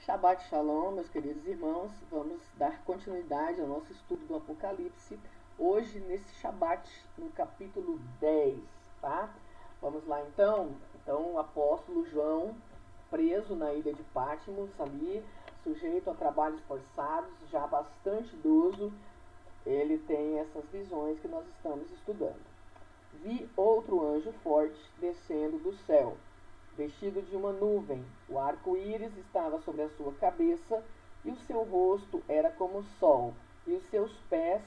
Shabbat Shalom, meus queridos irmãos. Vamos dar continuidade ao nosso estudo do Apocalipse. Hoje, nesse Shabbat, no capítulo 10, tá? Vamos lá então. Então, o apóstolo João, preso na ilha de Patmos, ali, sujeito a trabalhos forçados, já bastante idoso, ele tem essas visões que nós estamos estudando. Vi outro anjo forte descendo do céu, vestido de uma nuvem. O arco-íris estava sobre a sua cabeça, e o seu rosto era como o sol, e os seus pés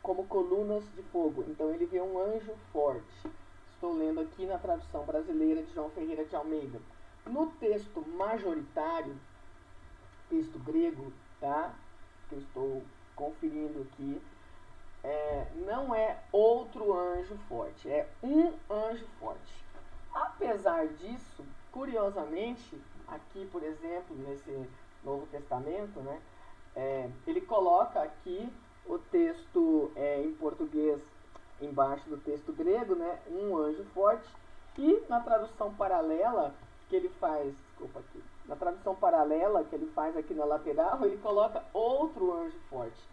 como colunas de fogo. Então ele vê um anjo forte. Estou lendo aqui na tradução brasileira de João Ferreira de Almeida. No texto majoritário, texto grego, tá? Que eu estou conferindo aqui, não é outro anjo forte, é um anjo forte. Apesar disso, curiosamente, aqui, por exemplo, nesse Novo Testamento, né, ele coloca aqui o texto em português embaixo do texto grego, né, um anjo forte, e na tradução paralela que ele faz, na tradução paralela que ele faz aqui na lateral, ele coloca outro anjo forte.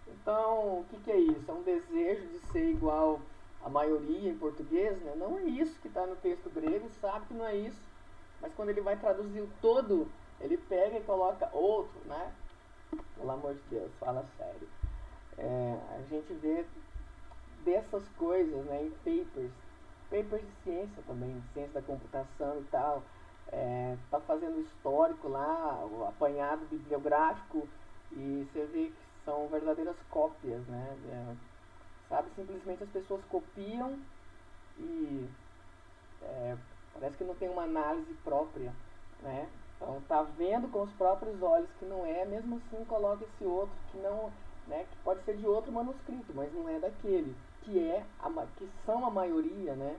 Então, o que é isso? É um desejo de ser igual a maioria em português, né? Não é isso que está no texto grego, sabe que não é isso, mas quando ele vai traduzir o todo, ele pega e coloca outro, né? Pelo amor de Deus, fala sério. A gente vê dessas coisas, né, em papers de ciência também, de ciência da computação e tal, tá fazendo histórico lá, o apanhado bibliográfico, e você vê que são verdadeiras cópias, né? Sabe, simplesmente as pessoas copiam e parece que não tem uma análise própria, né? Então tá vendo com os próprios olhos que não é, mesmo assim coloca esse outro que não, né, que pode ser de outro manuscrito, mas não é daquele, que são a maioria, né?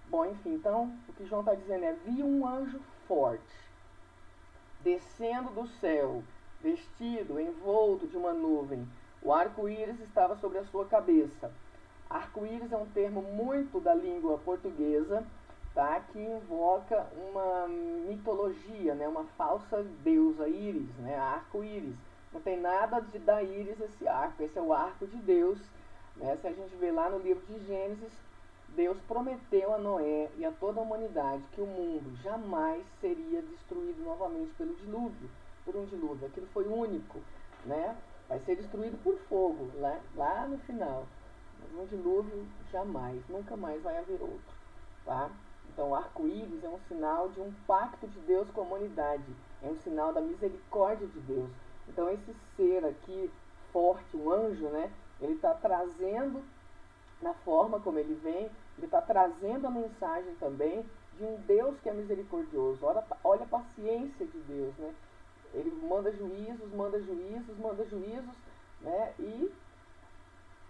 Bom, enfim, então o que João está dizendo é: vi um anjo forte descendo do céu, vestido, envolto de uma nuvem. O arco-íris estava sobre a sua cabeça. Arco-íris é um termo muito da língua portuguesa, tá? Que invoca uma mitologia, né? Uma falsa deusa íris, né? Arco-íris. Não tem nada de dar íris esse arco. Esse é o arco de Deus, né? Se a gente vê lá no livro de Gênesis, Deus prometeu a Noé e a toda a humanidade que o mundo jamais seria destruído novamente pelo dilúvio, por um dilúvio. Aquilo foi único, né? Vai ser destruído por fogo, lá no final. Mas um dilúvio jamais, nunca mais vai haver outro, tá? Então o arco-íris é um sinal de um pacto de Deus com a humanidade, é um sinal da misericórdia de Deus. Então esse ser aqui, forte, um anjo, né? Ele está trazendo, na forma como ele vem, ele está trazendo a mensagem também de um Deus que é misericordioso. Olha a paciência de Deus, né? Ele manda juízos, né? E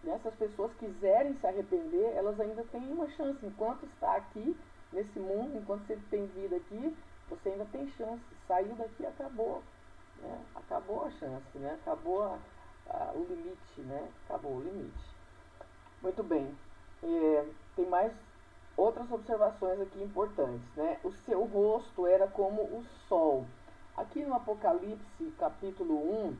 essas pessoas quiserem se arrepender, elas ainda têm uma chance. Enquanto está aqui, nesse mundo, enquanto você tem vida aqui, você ainda tem chance. Saiu daqui, acabou, né? Acabou a chance, né? Acabou o limite, né? Acabou o limite. Muito bem. Tem mais outras observações aqui importantes, né? O seu rosto era como o sol. Aqui no Apocalipse, capítulo 1,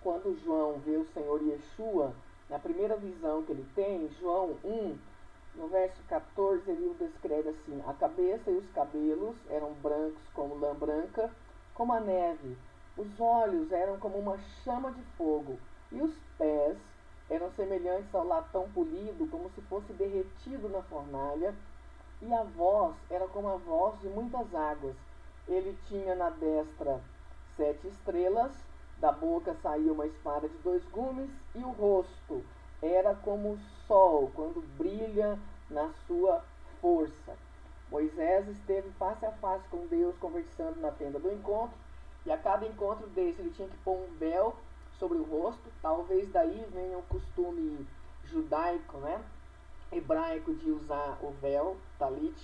quando João vê o Senhor Yeshua, na primeira visão que ele tem, João 1, no verso 14, ele o descreve assim: a cabeça e os cabelos eram brancos como lã branca, como a neve. Os olhos eram como uma chama de fogo, e os pés eram semelhantes ao latão polido, como se fosse derretido na fornalha, e a voz era como a voz de muitas águas. Ele tinha na destra 7 estrelas, da boca saía uma espada de 2 gumes, e o rosto era como o sol, quando brilha na sua força. Moisés esteve face a face com Deus, conversando na tenda do encontro, e a cada encontro desse ele tinha que pôr um véu sobre o rosto. Talvez daí venha o costume judaico, né, hebraico, de usar o véu, talit.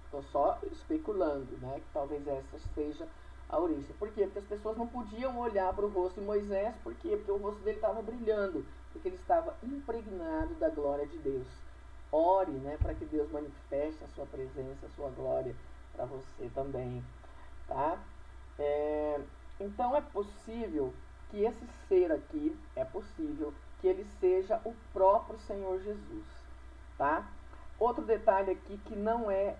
Estou só especulando, né, que talvez essa seja a origem. Por quê? Porque as pessoas não podiam olhar para o rosto de Moisés. Por quê? Porque o rosto dele estava brilhando, porque ele estava impregnado da glória de Deus. Ore, né, para que Deus manifeste a sua presença, a sua glória para você também, tá? Então é possível que esse ser aqui, é possível que ele seja o próprio Senhor Jesus, tá? Outro detalhe aqui que não é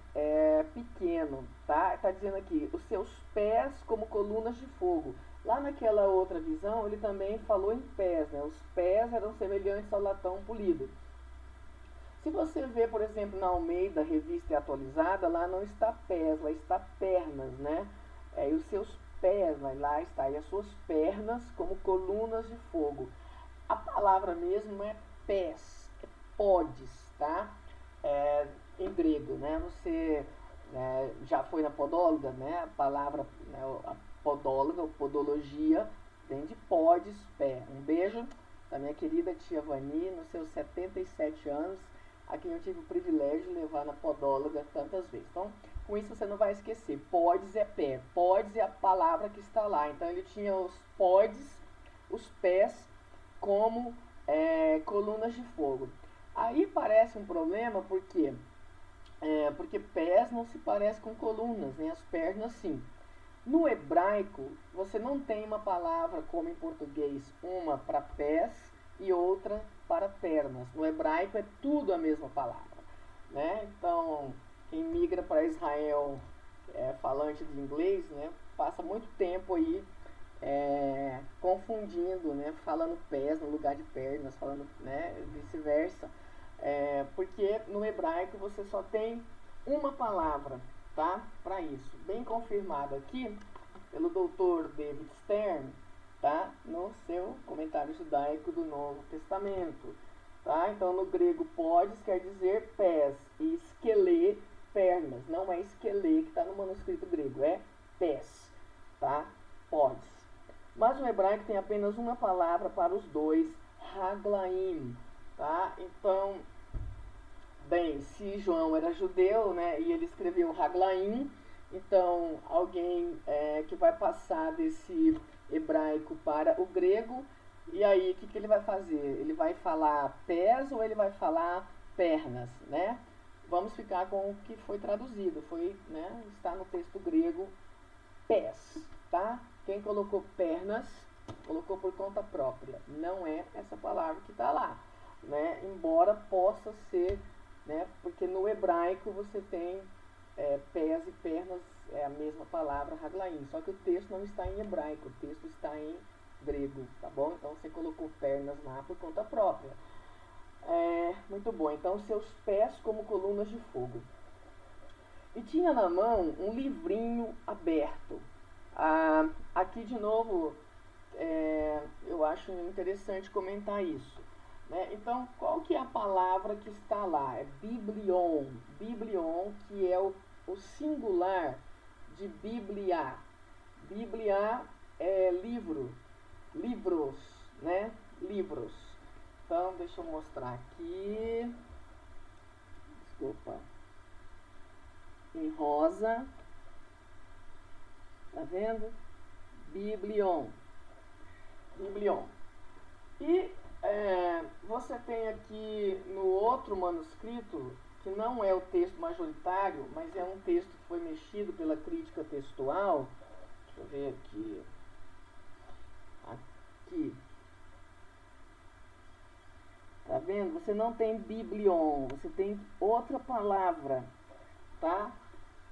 pequeno, tá? Tá dizendo aqui, os seus pés como colunas de fogo. Lá naquela outra visão, ele também falou em pés, né? Os pés eram semelhantes ao latão polido. Se você vê, por exemplo, na Almeida, revista e atualizada, lá não está pés, lá está pernas, né? E os seus pés, lá está, e as suas pernas como colunas de fogo. A palavra mesmo é pés, é podes, tá? Em grego, né? Você já foi na podóloga, né? A palavra, né, a podóloga, ou podologia, vem de podes, pé. Um beijo da minha querida tia Vani, nos seus 77 anos, a quem eu tive o privilégio de levar na podóloga tantas vezes. Então, com isso você não vai esquecer. Podes é pé. Podes é a palavra que está lá. Então, ele tinha os podes, os pés, como colunas de fogo. Aí parece um problema, por quê? Porque pés não se parece com colunas, nem as pernas sim. No hebraico, você não tem uma palavra como em português, uma para pés e outra para pernas. No hebraico é tudo a mesma palavra, né? Então, quem migra para Israel falante de inglês, né, passa muito tempo aí confundindo, né, falando pés no lugar de pernas, falando, né, vice-versa, porque no hebraico você só tem uma palavra, tá, para isso, bem confirmado aqui pelo Dr. David Stern, tá, no seu comentário judaico do Novo Testamento, tá? Então no grego podes quer dizer pés e esquelê pernas, não é esquelê que está no manuscrito grego, é pés, tá? Podes. Mas o hebraico tem apenas uma palavra para os dois, raglaim, tá? Então, bem, se João era judeu, né, e ele escreveu raglaim, então alguém que vai passar desse hebraico para o grego, e aí o que ele vai fazer? Ele vai falar pés ou ele vai falar pernas, né? Vamos ficar com o que foi traduzido, né, está no texto grego pés, tá? Quem colocou pernas, colocou por conta própria. Não é essa palavra que está lá, né? Embora possa ser, né? Porque no hebraico você tem pés e pernas, é a mesma palavra, raglaim. Só que o texto não está em hebraico, o texto está em grego, tá bom? Então você colocou pernas lá por conta própria. Muito bom. Então seus pés como colunas de fogo. E tinha na mão um livrinho aberto. Aqui de novo, eu acho interessante comentar isso, né? Então, qual que é a palavra que está lá? É biblion. Biblion, que é o singular de biblia. Biblia é livro, livros, né? Livros. Então, deixa eu mostrar aqui. Desculpa. Em rosa. Tá vendo? Biblion. Biblion. E você tem aqui no outro manuscrito, que não é o texto majoritário, mas é um texto que foi mexido pela crítica textual. Deixa eu ver aqui. Aqui. Tá vendo? Você não tem biblion, você tem outra palavra, tá?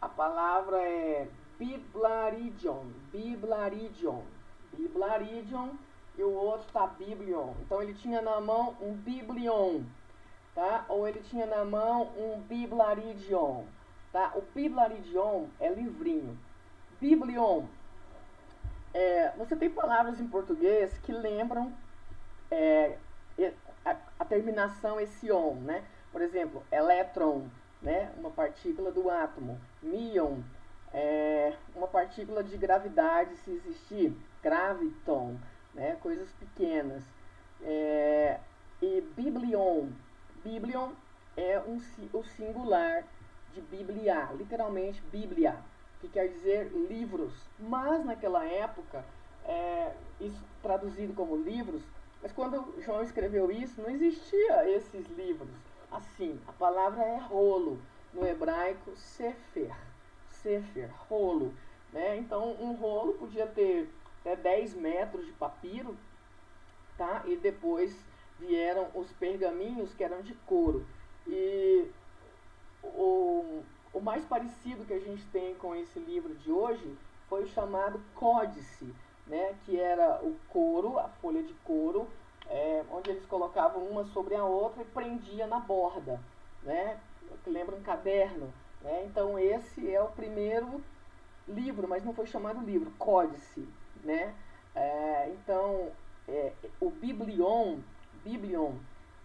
A palavra é biblaridion, biblaridion, biblaridion, e o outro tá biblion. Então ele tinha na mão um biblion, tá? Ou ele tinha na mão um biblaridion, tá? O biblaridion é livrinho. Biblion, você tem palavras em português que lembram a terminação esse on, né? Por exemplo, elétron, né? Uma partícula do átomo. Mion, uma partícula de gravidade, se existir. Graviton, né? Coisas pequenas. E biblion. Biblion é o singular de biblia, literalmente bíblia, que quer dizer livros. Mas naquela época, isso traduzido como livros, mas quando João escreveu isso, não existia esses livros. Assim, a palavra é rolo. No hebraico, sefer. Sefer, rolo. Né? Então, um rolo podia ter até 10 metros de papiro, tá? E depois vieram os pergaminhos, que eram de couro. E o mais parecido que a gente tem com esse livro de hoje foi o chamado códice, né? Que era o couro, a folha de couro, onde eles colocavam uma sobre a outra e prendia na borda, né? Lembra um caderno, né? Então esse é o primeiro livro, mas não foi chamado livro, códice, né? Então o biblion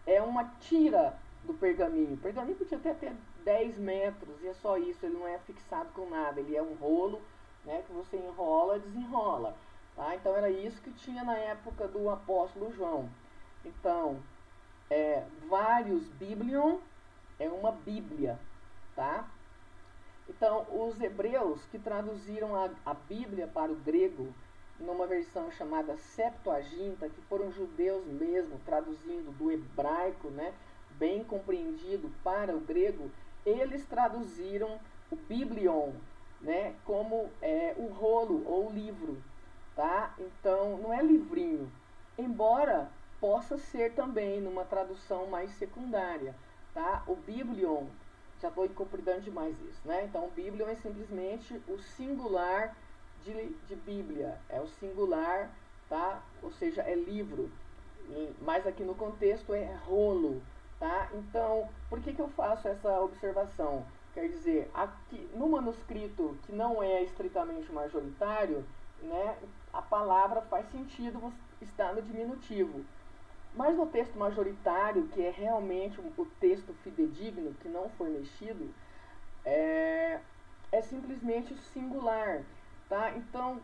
é uma tira do pergaminho. O pergaminho podia até 10 metros e é só isso, ele não é fixado com nada, ele é um rolo, né, que você enrola, desenrola, tá? Então era isso que tinha na época do apóstolo João. Então, vários biblion é uma bíblia, tá? Então, os hebreus que traduziram a Bíblia para o grego, numa versão chamada Septuaginta, que foram judeus mesmo, traduzindo do hebraico, né, bem compreendido para o grego, eles traduziram o biblion, né, como o rolo ou o livro, tá? Então, não é livrinho, embora possa ser também numa tradução mais secundária, tá? O biblion, já estou incompridando demais isso, né? Então, o biblion é simplesmente o singular de Bíblia, é o singular, tá? Ou seja, é livro, mas aqui no contexto é rolo, tá? Então, por que eu faço essa observação? Quer dizer, aqui no manuscrito que não é estritamente majoritário, né, a palavra faz sentido estar no diminutivo. Mas no texto majoritário, que é realmente o texto fidedigno, que não foi mexido, é simplesmente o singular, tá? Então,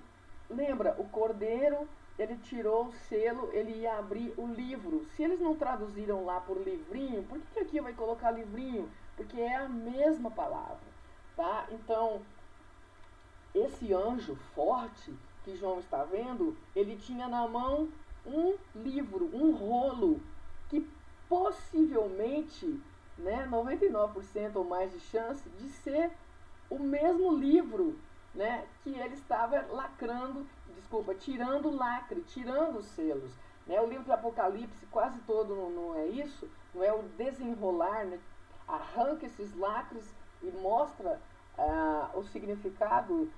lembra, o cordeiro, ele tirou o selo, ele ia abrir o livro. Se eles não traduziram lá por livrinho, por que aqui vai colocar livrinho? Porque é a mesma palavra, tá? Então, esse anjo forte que João está vendo, ele tinha na mão um livro, um rolo, que possivelmente, né, 99% ou mais de chance de ser o mesmo livro, né, que ele estava tirando o lacre, tirando os selos. Né? O livro de Apocalipse quase todo não é isso, não é o desenrolar, né? Arranca esses lacres e mostra o significado,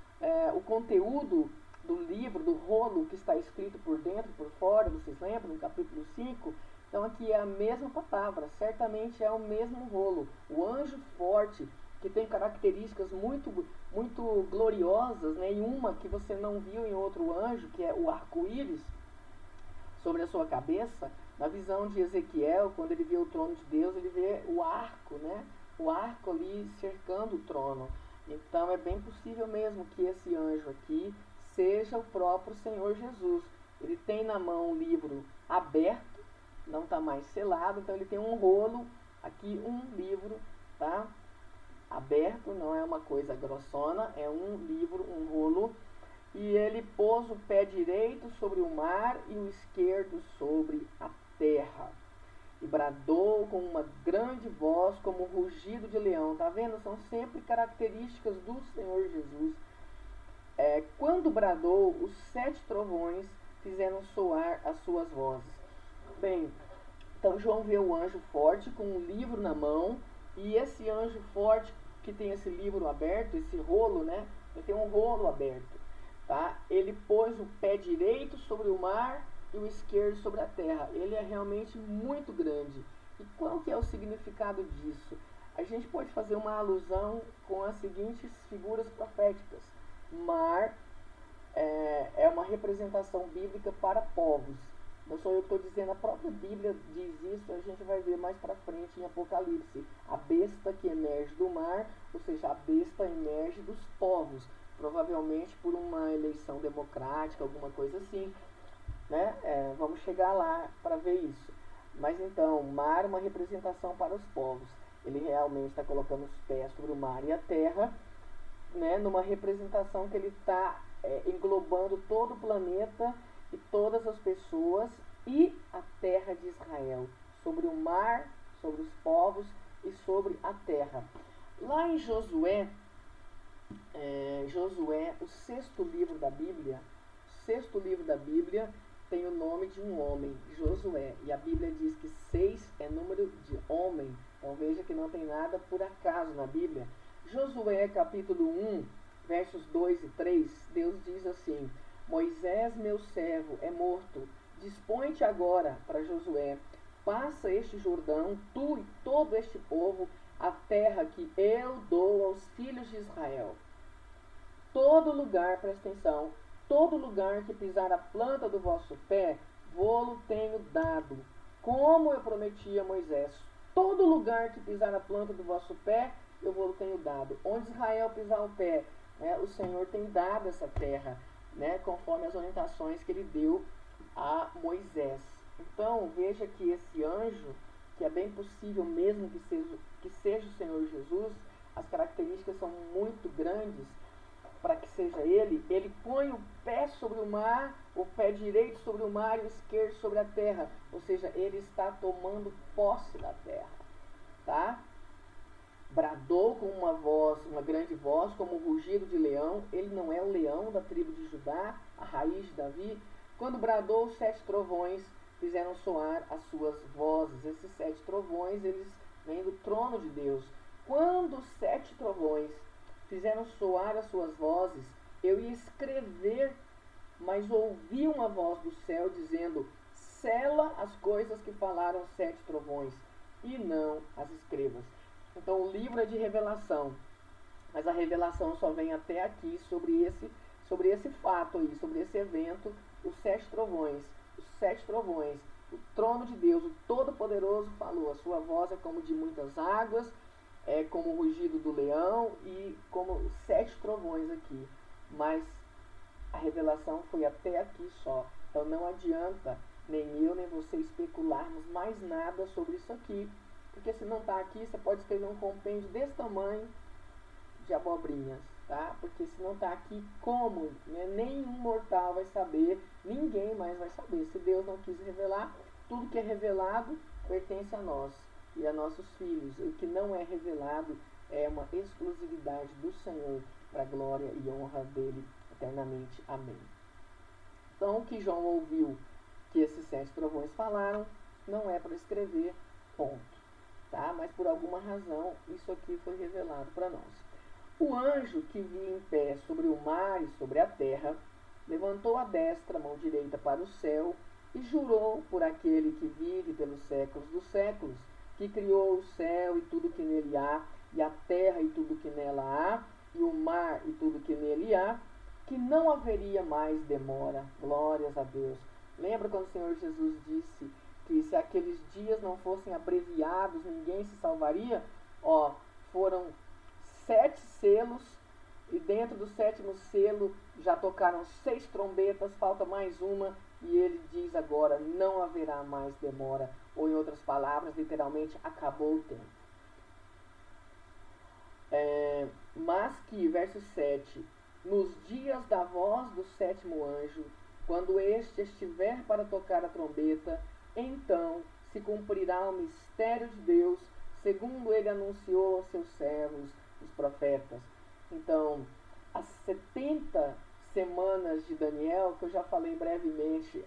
o conteúdo do livro, do rolo que está escrito por dentro e por fora, vocês lembram, no capítulo 5? Então aqui é a mesma palavra, certamente é o mesmo rolo. O anjo forte, que tem características muito, muito gloriosas, né? E uma que você não viu em outro anjo, que é o arco-íris sobre a sua cabeça. Na visão de Ezequiel, quando ele vê o trono de Deus, ele vê o arco, né? O arco ali cercando o trono. Então é bem possível mesmo que esse anjo aqui seja o próprio Senhor Jesus. Ele tem na mão o livro aberto, não está mais selado, então ele tem um rolo, aqui um livro, tá? Aberto, não é uma coisa grossona, é um livro, um rolo. E ele pôs o pé direito sobre o mar e o esquerdo sobre a terra. E bradou com uma grande voz, como um rugido de leão. Tá vendo? São sempre características do Senhor Jesus. Quando bradou, os 7 trovões fizeram soar as suas vozes. Bem, então João vê o anjo forte com um livro na mão. E esse anjo forte que tem esse livro aberto, esse rolo, né? Ele tem um rolo aberto, tá? Ele pôs o pé direito sobre o mar e o esquerdo sobre a terra. Ele é realmente muito grande. E qual que é o significado disso? A gente pode fazer uma alusão com as seguintes figuras proféticas. Mar é uma representação bíblica para povos. Não sou eu que estou dizendo, a própria Bíblia diz isso, a gente vai ver mais para frente em Apocalipse. A besta que emerge do mar, ou seja, a besta emerge dos povos, provavelmente por uma eleição democrática, alguma coisa assim, né? Vamos chegar lá para ver isso. Mas então, mar é uma representação para os povos. Ele realmente está colocando os pés sobre o mar e a terra, né? Numa representação que ele está englobando todo o planeta e todas as pessoas e a terra de Israel, sobre o mar, sobre os povos e sobre a terra. Lá em Josué, o 6º livro da Bíblia, sexto livro da Bíblia, tem o nome de um homem, Josué. E a Bíblia diz que 6 é número de homem. Então veja que não tem nada por acaso na Bíblia. Josué capítulo 1, versos 2 e 3, Deus diz assim: Moisés, meu servo, é morto. Dispõe-te agora para Josué. Passa este Jordão, tu e todo este povo, a terra que eu dou aos filhos de Israel. Todo lugar, presta atenção, todo lugar que pisar a planta do vosso pé, vô-lo tenho dado, como eu prometi a Moisés. Todo lugar que pisar a planta do vosso pé, eu vô-lo tenho dado. Onde Israel pisar o pé, né, o Senhor tem dado essa terra, né, conforme as orientações que ele deu a Moisés. Então, veja que esse anjo, que é bem possível mesmo que seja o Senhor Jesus, as características são muito grandes para que seja ele põe o pé sobre o mar, o pé direito sobre o mar e o esquerdo sobre a terra. Ou seja, ele está tomando posse da terra. Tá? Bradou com uma voz, uma grande voz, como um rugido de leão. Ele não é o leão da tribo de Judá, a raiz de Davi. Quando bradou, 7 trovões fizeram soar as suas vozes. Esses 7 trovões, eles vêm do trono de Deus. Quando os 7 trovões fizeram soar as suas vozes, eu ia escrever, mas ouvi uma voz do céu dizendo: sela as coisas que falaram os 7 trovões, e não as escrevas. Então o livro é de revelação, mas a revelação só vem até aqui sobre esse fato aí, sobre esse evento, os 7 trovões. Os 7 trovões, o trono de Deus, o Todo-Poderoso falou: a sua voz é como de muitas águas, é como o rugido do leão e como 7 trovões aqui. Mas a revelação foi até aqui só. Então não adianta nem eu nem você especularmos mais nada sobre isso aqui. Porque se não está aqui, você pode escrever um compêndio desse tamanho de abobrinhas, tá? Porque se não está aqui, como? Né? Nenhum mortal vai saber, ninguém mais vai saber. Se Deus não quis revelar, tudo que é revelado pertence a nós e a nossos filhos. O que não é revelado é uma exclusividade do Senhor, para a glória e honra dele eternamente. Amém. Então, o que João ouviu que esses 7 trovões falaram, não é para escrever, ponto. Tá? Mas por alguma razão, isso aqui foi revelado para nós. O anjo que via em pé sobre o mar e sobre a terra, levantou a destra, a mão direita para o céu, e jurou por aquele que vive pelos séculos dos séculos, que criou o céu e tudo que nele há, e a terra e tudo que nela há, e o mar e tudo que nele há, que não haveria mais demora. Glórias a Deus. Lembra quando o Senhor Jesus disse que se aqueles dias não fossem abreviados, ninguém se salvaria? Ó, foram 7 selos, e dentro do 7º selo já tocaram 6 trombetas, falta mais uma, e ele diz agora: não haverá mais demora. Ou em outras palavras, literalmente, acabou o tempo. Mas que, verso 7, nos dias da voz do 7º anjo, quando este estiver para tocar a trombeta, então se cumprirá o mistério de Deus, segundo ele anunciou aos seus servos, os profetas. Então, as 70 semanas de Daniel, que eu já falei brevemente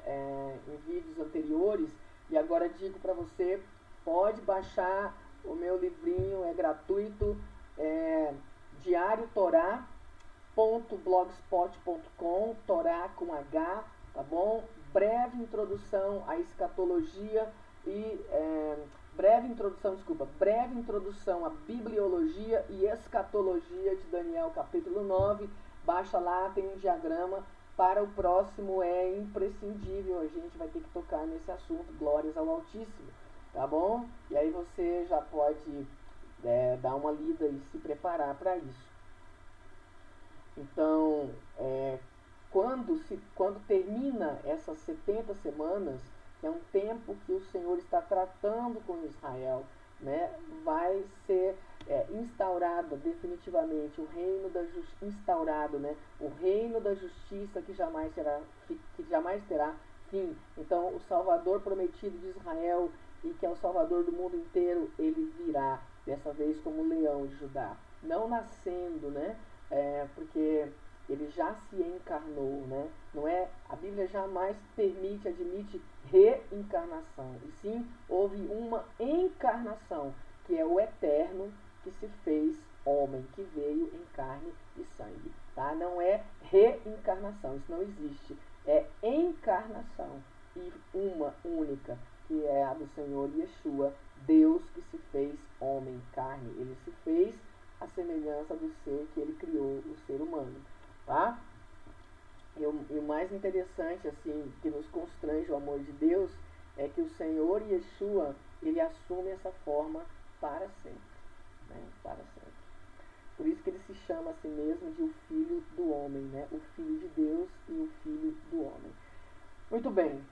em vídeos anteriores, e agora digo para você, pode baixar o meu livrinho, é gratuito, diariotorá.blogspot.com, Torá com H, tá bom? Breve introdução à escatologia e breve introdução à bibliologia e escatologia de Daniel capítulo 9. Baixa lá, tem um diagrama. Para o próximo é imprescindível, a gente vai ter que tocar nesse assunto, glórias ao Altíssimo, tá bom? E aí você já pode dar uma lida e se preparar para isso. Então, quando termina essas 70 semanas, que é um tempo que o Senhor está tratando com Israel, né, vai ser instaurado definitivamente o reino da instaurado, né, o reino da justiça que jamais terá fim. Então, o Salvador prometido de Israel, e que é o Salvador do mundo inteiro, ele virá, dessa vez como leão de Judá, não nascendo, né, porque ele já se encarnou, né? Não é, a Bíblia jamais admite reencarnação, e sim houve uma encarnação, que é o Eterno que se fez homem, que veio em carne e sangue, tá? Não é reencarnação, isso não existe, é encarnação, e uma única, que é a do Senhor Yeshua, Deus que se fez homem, carne, ele se fez a semelhança do ser que ele criou, o ser humano, tá? E o mais interessante, assim, que nos constrange o amor de Deus, é que o Senhor Yeshua, ele assume essa forma para sempre, né? Para sempre. Por isso que ele se chama a si mesmo de o Filho do Homem, né? O Filho de Deus e o Filho do Homem. Muito bem.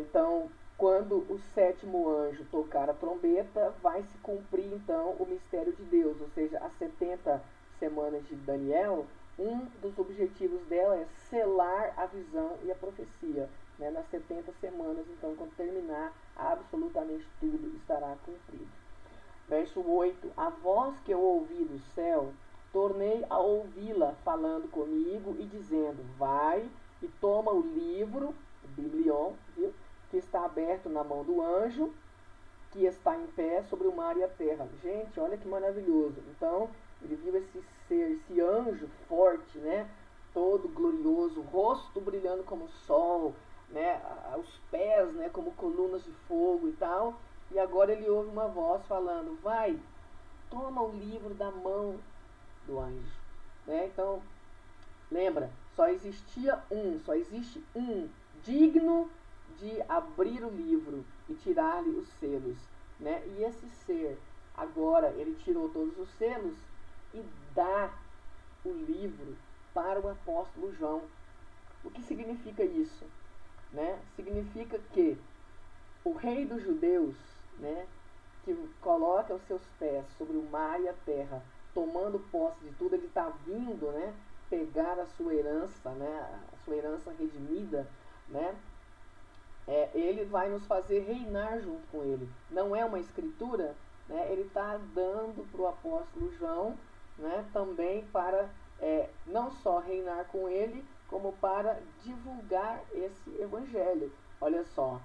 Então, quando o sétimo anjo tocar a trombeta, vai se cumprir, então, o mistério de Deus. Ou seja, as 70 semanas de Daniel, um dos objetivos dela é selar a visão e a profecia, né? Nas 70 semanas, então, quando terminar, absolutamente tudo estará cumprido. Verso 8. A voz que eu ouvi do céu, tornei a ouvi-la falando comigo e dizendo, vai e toma o livro, Biblion, viu? Que está aberto na mão do anjo, que está em pé sobre o mar e a terra. Gente, olha que maravilhoso. Então, ele viu esse ser, esse anjo forte, né? Todo glorioso, rosto brilhando como o sol, né? Os pés, né? Como colunas de fogo e tal. E agora ele ouve uma voz falando, vai, toma o livro da mão do anjo, né? Então, lembra, só existe um digno de abrir o livro e tirar-lhe os selos, né? E esse ser, agora, ele tirou todos os selos e dá o livro para o apóstolo João. O que significa isso? Né? Significa que o rei dos judeus, né, que coloca os seus pés sobre o mar e a terra, tomando posse de tudo, ele está vindo, né, pegar a sua herança, né, a sua herança redimida, né, ele vai nos fazer reinar junto com ele. Não é uma escritura, né, ele está dando para o apóstolo João, né, também para não só reinar com ele, como para divulgar esse evangelho. Olha só.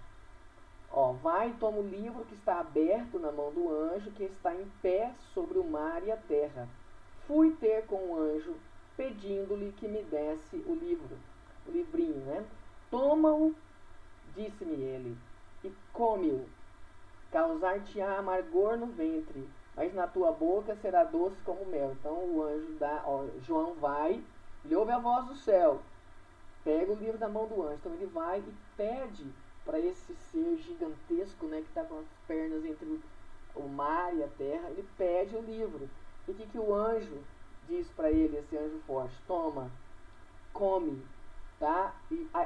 Vai e toma o livro que está aberto na mão do anjo, que está em pé sobre o mar e a terra. Fui ter com o anjo, pedindo-lhe que me desse o livro, o livrinho, né? Toma-o, disse-me ele, e come-o. Causar-te-á amargor no ventre, mas na tua boca será doce como mel. Então o anjo João vai, ele ouve a voz do céu, pega o livro da mão do anjo. Então ele vai e pede para esse ser gigantesco, né, que está com as pernas entre o mar e a terra, ele pede o livro. E o que o anjo diz para ele, esse anjo forte? Toma, come, tá?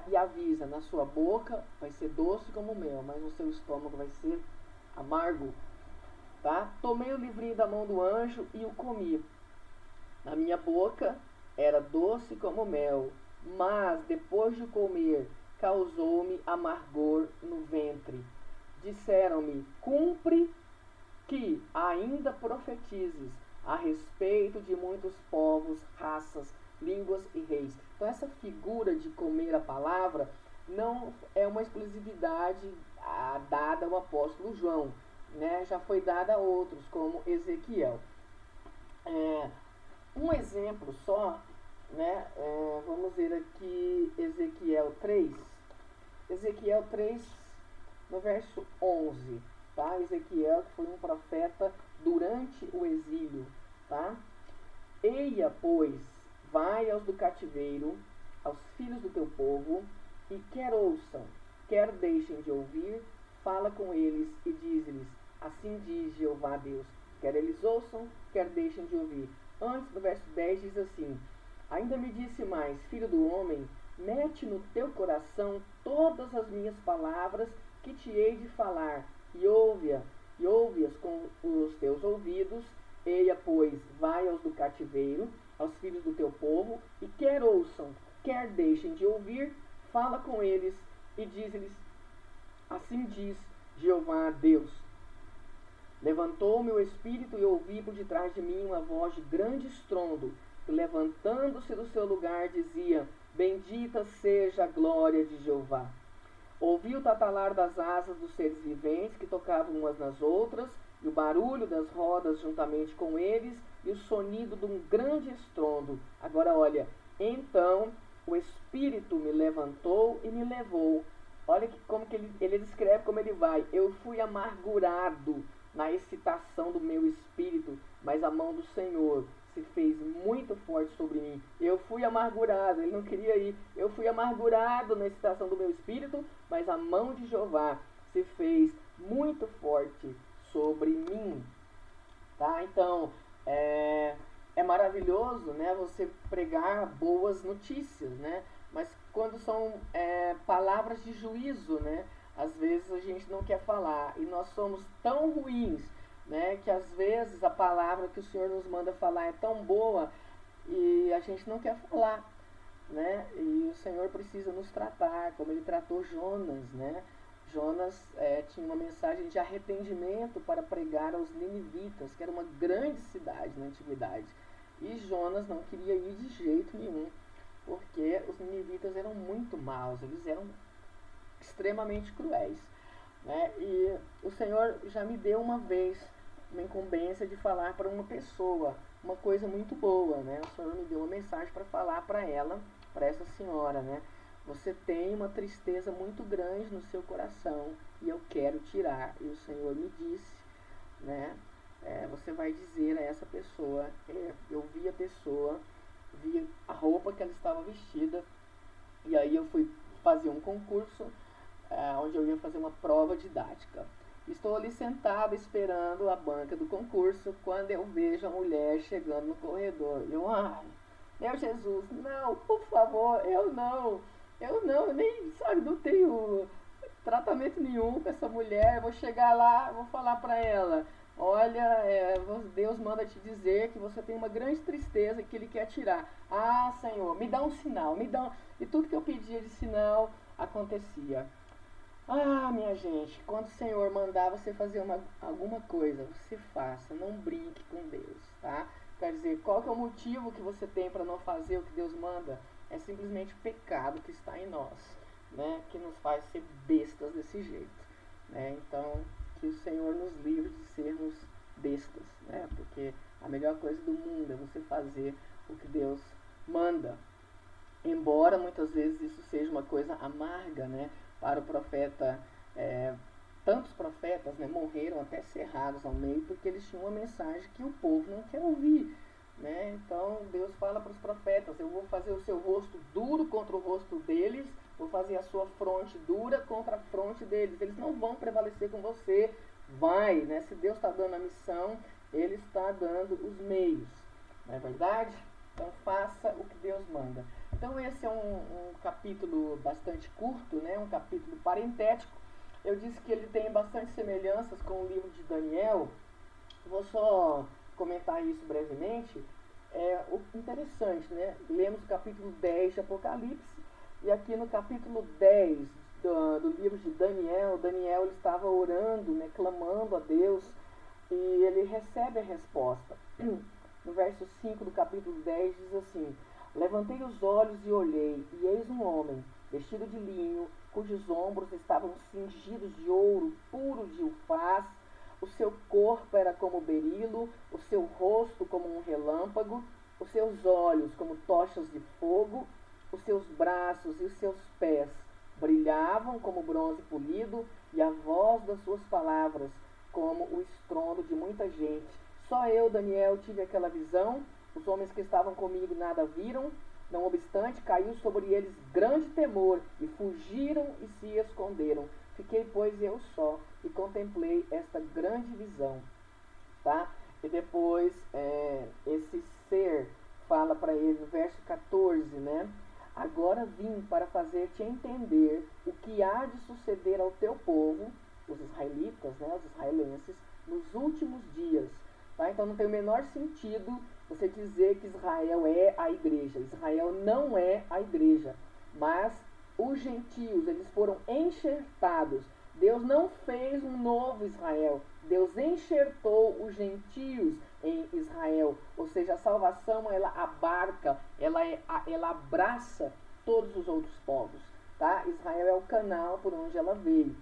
E avisa, na sua boca vai ser doce como mel, mas no seu estômago vai ser amargo, tá? Tomei o livrinho da mão do anjo e o comi. Na minha boca era doce como mel, mas depois de comer causou-me amargor no ventre. Disseram-me, cumpre que ainda profetizes a respeito de muitos povos, raças, línguas e reis. Então essa figura de comer a palavra não é uma exclusividade dada ao apóstolo João, né? Já foi dada a outros, como Ezequiel. Um exemplo só, né? Vamos ver aqui Ezequiel 3. Ezequiel 3, no verso 11. Tá? Ezequiel, que foi um profeta durante o exílio. Tá? Eia, pois, vai aos do cativeiro, aos filhos do teu povo, e quer ouçam, quer deixem de ouvir, fala com eles e diz-lhes, assim diz Jeová Deus. Quer eles ouçam, quer deixem de ouvir. Antes, no verso 10, diz assim, ainda me disse mais, filho do homem, mete no teu coração todas as minhas palavras que te hei de falar, e ouve-as com os teus ouvidos. Eia, pois, vai aos do cativeiro, aos filhos do teu povo, e quer ouçam, quer deixem de ouvir, fala com eles, e diz-lhes, assim diz Jeová Deus. Levantou-me o espírito e ouvi por detrás de mim uma voz de grande estrondo, que levantando-se do seu lugar dizia: bendita seja a glória de Jeová. Ouvi o tatalar das asas dos seres viventes que tocavam umas nas outras, e o barulho das rodas juntamente com eles, e o sonido de um grande estrondo. Agora olha, então o Espírito me levantou e me levou. Olha como que ele descreve como ele vai. Eu fui amargurado na excitação do meu espírito, mas a mão do Senhor se fez muito forte sobre mim. Eu fui amargurado, ele não queria ir. Eu fui amargurado na excitação do meu espírito, mas a mão de Jeová se fez muito forte sobre mim. Tá? Então, é maravilhoso, né, você pregar boas notícias, né? Mas quando são palavras de juízo, né, às vezes a gente não quer falar. E nós somos tão ruins, né, que às vezes a palavra que o Senhor nos manda falar é tão boa e a gente não quer falar, né? E o Senhor precisa nos tratar como ele tratou Jonas, né? Jonas tinha uma mensagem de arrependimento para pregar aos ninivitas, que era uma grande cidade na antiguidade. E Jonas não queria ir de jeito nenhum, porque os ninivitas eram muito maus, eles eram extremamente cruéis, né? E o Senhor já me deu uma vez uma incumbência de falar para uma pessoa uma coisa muito boa, né? O Senhor me deu uma mensagem para falar para ela, para essa senhora, né? Você tem uma tristeza muito grande no seu coração e eu quero tirar. E o Senhor me disse, né? Você vai dizer a essa pessoa, eu vi a pessoa, vi a roupa que ela estava vestida, e aí eu fui fazer um concurso onde eu ia fazer uma prova didática. Estou ali sentado esperando a banca do concurso quando eu vejo a mulher chegando no corredor. Meu Jesus, não, por favor, eu nem, sabe, não tenho tratamento nenhum com essa mulher. Eu vou chegar lá, vou falar para ela: olha, Deus manda te dizer que você tem uma grande tristeza que Ele quer tirar. Ah, Senhor, me dá um sinal, E tudo que eu pedia de sinal acontecia. Ah, minha gente, quando o Senhor mandar você fazer alguma coisa, você faça, não brinque com Deus, tá? Quer dizer, qual que é o motivo que você tem para não fazer o que Deus manda? É simplesmente o pecado que está em nós, né? Que nos faz ser bestas desse jeito, né? Então, que o Senhor nos livre de sermos bestas, né? Porque a melhor coisa do mundo é você fazer o que Deus manda. Embora muitas vezes isso seja uma coisa amarga, né? Para o profeta, tantos profetas, né, morreram até cerrados ao meio porque eles tinham uma mensagem que o povo não quer ouvir, né? Então Deus fala para os profetas: eu vou fazer o seu rosto duro contra o rosto deles, vou fazer a sua fronte dura contra a fronte deles, eles não vão prevalecer com você. Vai, né? Se Deus está dando a missão, Ele está dando os meios, não é verdade? Então faça o que Deus manda. Então esse é um capítulo bastante curto, né? Um capítulo parentético. Eu disse que ele tem bastante semelhanças com o livro de Daniel. Vou só comentar isso brevemente. Interessante, né? Lemos o capítulo 10 de Apocalipse, e aqui no capítulo 10 do livro de Daniel, Daniel ele estava orando, né? Clamando a Deus, e ele recebe a resposta. No verso 5 do capítulo 10 diz assim: levantei os olhos e olhei, e eis um homem, vestido de linho, cujos ombros estavam cingidos de ouro puro de ufaz, o seu corpo era como berilo, o seu rosto como um relâmpago, os seus olhos como tochas de fogo, os seus braços e os seus pés brilhavam como bronze polido, e a voz das suas palavras como o estrondo de muita gente. Só eu, Daniel, tive aquela visão. Os homens que estavam comigo nada viram. Não obstante, caiu sobre eles grande temor, e fugiram e se esconderam. Fiquei, pois, eu só, e contemplei esta grande visão. Tá? E depois, esse ser fala para ele no verso 14, né? Agora vim para fazer-te entender o que há de suceder ao teu povo, os israelitas, né, os israelenses, nos últimos dias. Tá? Então não tem o menor sentido você dizer que Israel é a igreja. Israel não é a igreja, mas os gentios, eles foram enxertados. Deus não fez um novo Israel. Deus enxertou os gentios em Israel. Ou seja, a salvação, ela abarca, ela abraça todos os outros povos, tá? Israel é o canal por onde ela veio.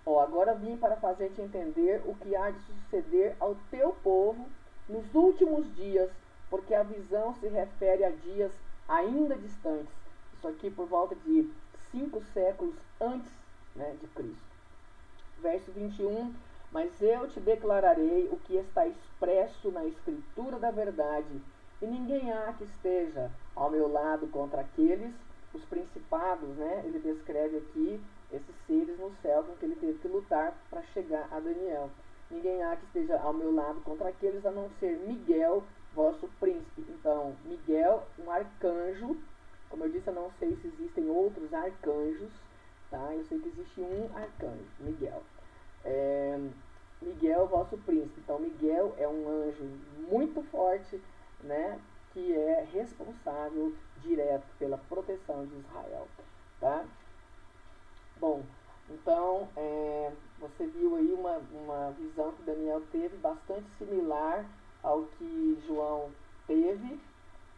Ó, agora vim para fazer-te entender o que há de suceder ao teu povo nos últimos dias, porque a visão se refere a dias ainda distantes. Isso aqui por volta de 5 séculos antes, né, de Cristo. Verso 21, mas eu te declararei o que está expresso na escritura da verdade, e ninguém há que esteja ao meu lado contra aqueles, os principados, né? Ele descreve aqui esses seres no céu com que ele teve que lutar para chegar a Daniel. Ninguém há que esteja ao meu lado contra aqueles, a não ser Miguel, vosso príncipe. Então, Miguel, um arcanjo. Como eu disse, eu não sei se existem outros arcanjos, tá? Eu sei que existe um arcanjo, Miguel. Miguel, vosso príncipe. Então, Miguel é um anjo muito forte, né? Que é responsável direto pela proteção de Israel, tá? Bom, então, você viu aí uma visão que Daniel teve bastante similar ao que João teve,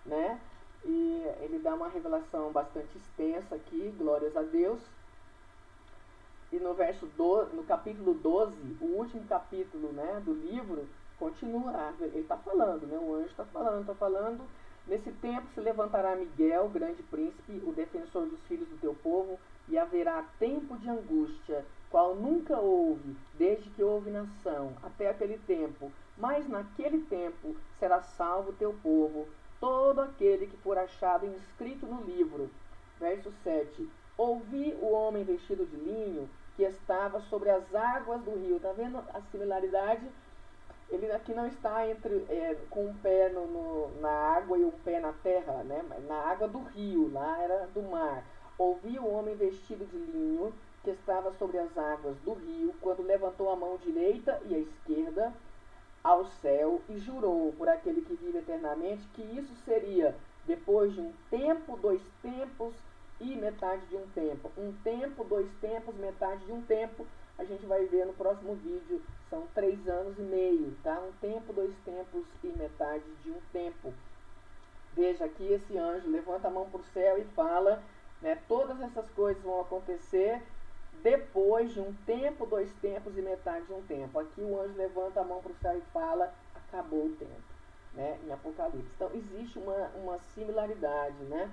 né? E ele dá uma revelação bastante extensa aqui, glórias a Deus. E no no capítulo 12, o último capítulo, né, do livro, continua, ele está falando, né, o anjo está falando, nesse tempo se levantará Miguel, grande príncipe, o defensor dos filhos do teu povo, e haverá tempo de angústia, qual nunca houve, desde que houve nação, até aquele tempo. Mas naquele tempo será salvo o teu povo, todo aquele que for achado inscrito no livro. Verso 7. Ouvi o homem vestido de linho, que estava sobre as águas do rio. Está vendo a similaridade? Ele aqui não está com um pé na água e um pé na terra, né? Na água do rio, lá era do mar. Ouvi o homem vestido de linho, que estava sobre as águas do rio, quando levantou a mão direita e a esquerda ao céu e jurou por aquele que vive eternamente que isso seria depois de um tempo, 2 tempos e metade de um tempo. Um tempo, 2 tempos, metade de um tempo. A gente vai ver no próximo vídeo. São 3 anos e meio, tá? Um tempo, 2 tempos e metade de um tempo. Veja aqui, esse anjo levanta a mão para o céu e fala, né? Todas essas coisas vão acontecer depois de um tempo, 2 tempos e metade de um tempo. Aqui o anjo levanta a mão para o céu e fala, acabou o tempo, né? Em Apocalipse. Então existe uma similaridade, né?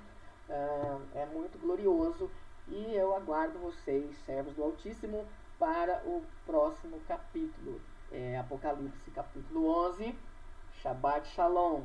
É muito glorioso, e eu aguardo vocês, servos do Altíssimo, para o próximo capítulo, Apocalipse capítulo 11. Shabbat Shalom.